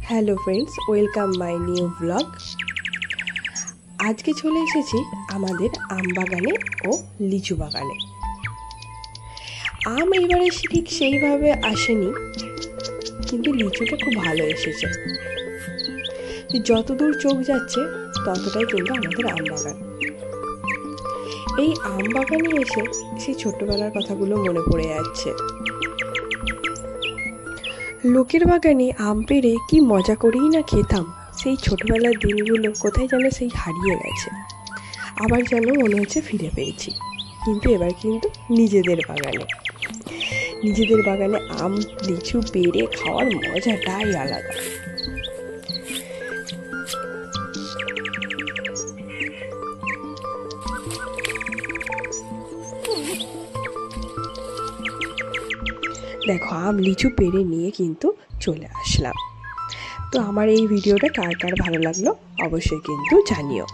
Hello friends, welcome my new blog. আজকে চলে এসেছি আমাদের আম বাগানে ও লিচু বাগানে। আম এবারে ঠিক সেইভাবে আসেনি, কিন্তু লিচুটা খুব ভালো এসেছে। যতদূর চোখ যাচ্ছে ততটাই কিন্তু আমাদের আম বাগান। এই আম বাগানে এসে সেই ছোট্টবেলার কথাগুলো মনে পড়ে যাচ্ছে। লোকের বাগানে আম পেড়ে কি মজা করেই না খেতাম। সেই ছোটবেলার দিনগুলো কোথায় যেন সেই হারিয়ে গেছে, আবার যেন মনে হচ্ছে ফিরে পেয়েছি। কিন্তু এবার কিন্তু নিজেদের বাগানে আম লিচু পেড়ে খাওয়ার মজাটাই আলাদা। দেখো, আম লিচু পেড়ে নিয়ে কিন্তু চলে আসলাম। তো আমার এই ভিডিওটা কার কার ভালো লাগলো অবশ্যই কিন্তু জানিও।